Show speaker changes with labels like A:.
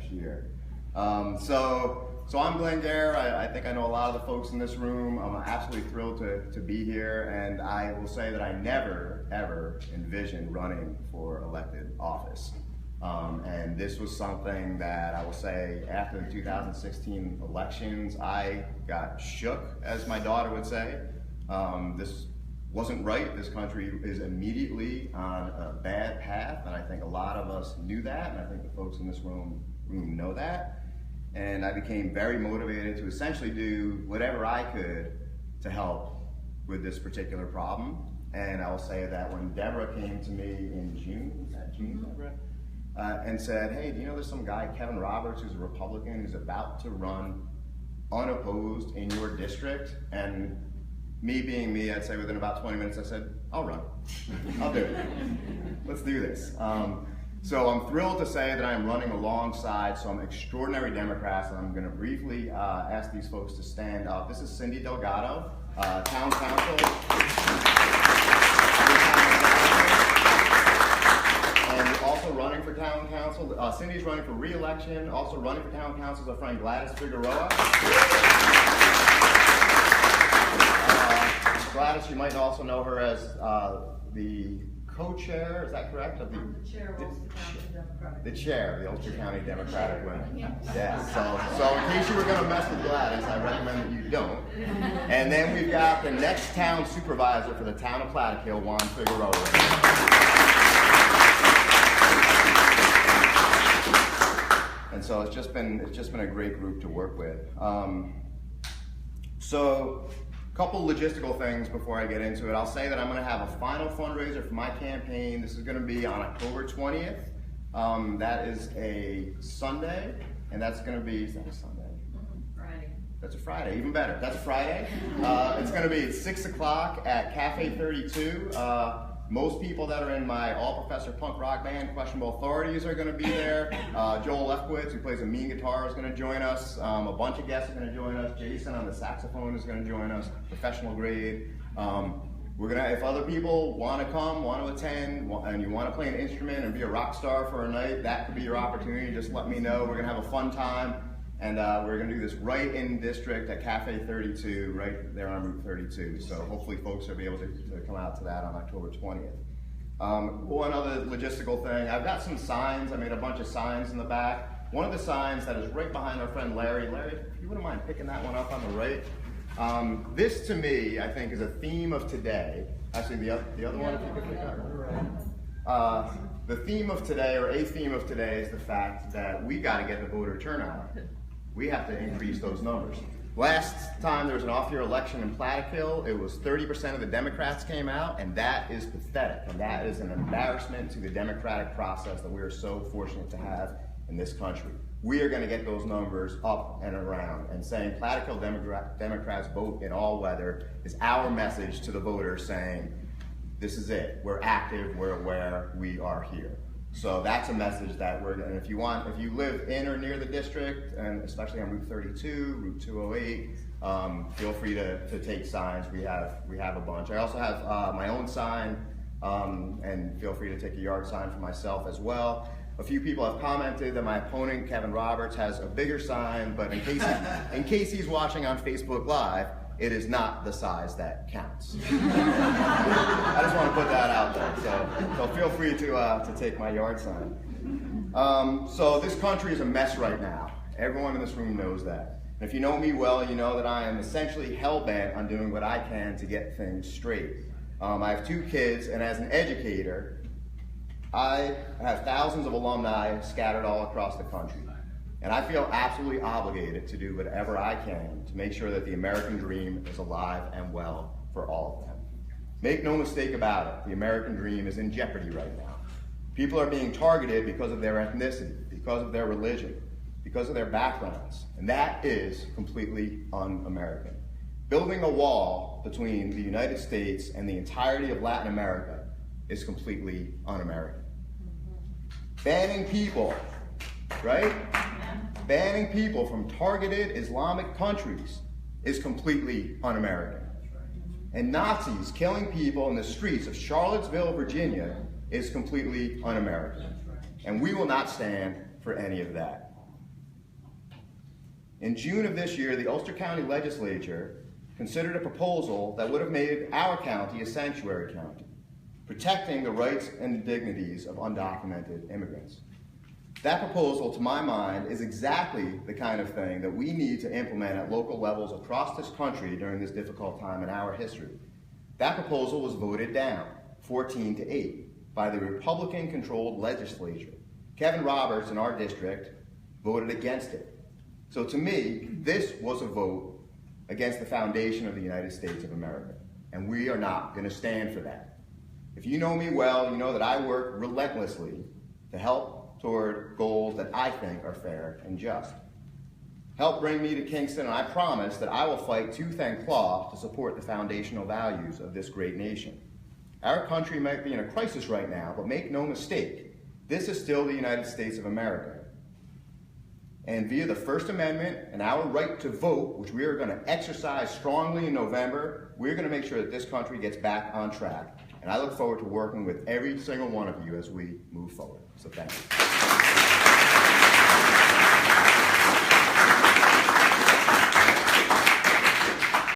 A: next year. So I'm Geher. I think I know a lot of the folks in this room. I'm absolutely thrilled to be here, and I will say that I never, ever envisioned running for elected office. And this was something that I will say after the 2016 elections, I got shook, as my daughter would say. This wasn't right. This country is immediately on a bad path, and I think a lot of us knew that, and I think the folks in this room know that. And I became very motivated to essentially do whatever I could to help with this particular problem. And I will say that when Deborah came to me in June, was that June, Deborah? And said, hey, do you know there's some guy, Kevin Roberts, who's a Republican, who's about to run unopposed in your district? And me being me, I'd say within about 20 minutes, I said, I'll run. I'll do it. Let's do this. So I'm thrilled to say that I'm running alongside some extraordinary Democrats, and I'm going to briefly ask these folks to stand up. This is Cindy Delgado, Town Council. And also running for Town Council. Cindy's running for re-election. Also running for Town Council is our friend Gladys Figueroa. Gladys, you might also know her as the co-chair, is that correct? Of the
B: chair of Ulster County Democratic.
A: The chair of the Ulster County Democratic Women. Yes. So in case you were going to mess with Gladys, I recommend that you don't. And then we've got the next town supervisor for the town of Plattekill, Juan Figueroa. And so it's just been a great group to work with. So a couple logistical things before I get into it. I'll say that I'm going to have a final fundraiser for my campaign. This is going to be on October 20th. That is a Sunday, and that's going to be, is that a Sunday?
B: Friday.
A: That's a Friday, even better. That's a Friday. It's going to be at 6 o'clock at Cafe 32. Most people that are in my all-professor punk rock band, Questionable Authorities, are going to be there. Joel Lefkowitz, who plays a mean guitar, is going to join us. A bunch of guests are going to join us. Jason on the saxophone is going to join us. Professional grade. We're gonna, if other people want to come, want to attend, and you want to play an instrument and be a rock star for a night, that could be your opportunity. Just let me know. We're going to have a fun time. And we're going to do this right in district at Cafe 32, right there on Route 32. So hopefully folks will be able to come out to that on October 20th. One other logistical thing, I've got some signs. I made a bunch of signs in the back. One of the signs that is right behind our friend Larry. Larry, if you wouldn't mind picking that one up on the right. This to me, I think, is a theme of today. Actually, the other one, if you could pick up. The theme of today, or a theme of today, is the fact that we got to get the voter turnout. We have to increase those numbers. Last time there was an off-year election in Plattekill, it was 30% of the Democrats came out, and that is pathetic. And that is an embarrassment to the democratic process that we are so fortunate to have in this country. We are going to get those numbers up and around, and saying Plattekill Democrats vote in all weather is our message to the voters saying, this is it. We're active, we're aware, we are here. So that's a message that we're going to, if you live in or near the district, and especially on Route 32, Route 208, feel free to take signs. We have a bunch. I also have my own sign, and feel free to take a yard sign for myself as well. A few people have commented that my opponent, Kevin Roberts, has a bigger sign, but in case he's watching on Facebook Live, it is not the size that counts. I just want to put that out there. So feel free to take my yard sign. So this country is a mess right now. Everyone in this room knows that. And if you know me well, you know that I am essentially hell-bent on doing what I can to get things straight. I have 2 kids, and as an educator, I have thousands of alumni scattered all across the country. And I feel absolutely obligated to do whatever I can to make sure that the American dream is alive and well for all of them. Make no mistake about it, the American dream is in jeopardy right now. People are being targeted because of their ethnicity, because of their religion, because of their backgrounds, and that is completely un-American. Building a wall between the United States and the entirety of Latin America is completely un-American. Banning people, right? Banning people from targeted Islamic countries is completely un-American. And Nazis killing people in the streets of Charlottesville, Virginia is completely un-American. And we will not stand for any of that. In June of this year, the Ulster County Legislature considered a proposal that would have made our county a sanctuary county, protecting the rights and dignities of undocumented immigrants. That proposal, to my mind, is exactly the kind of thing that we need to implement at local levels across this country during this difficult time in our history. That proposal was voted down, 14-8, by the Republican-controlled legislature. Kevin Roberts in our district voted against it. So to me, this was a vote against the foundation of the United States of America, and we are not going to stand for that. If you know me well, you know that I work relentlessly to help toward goals that I think are fair and just. Help bring me to Kingston, and I promise that I will fight tooth and claw to support the foundational values of this great nation. Our country might be in a crisis right now, but make no mistake, this is still the United States of America. And via the First Amendment and our right to vote, which we are going to exercise strongly in November, we're going to make sure that this country gets back on track. And I look forward to working with every single one of you as we move forward. So thank you.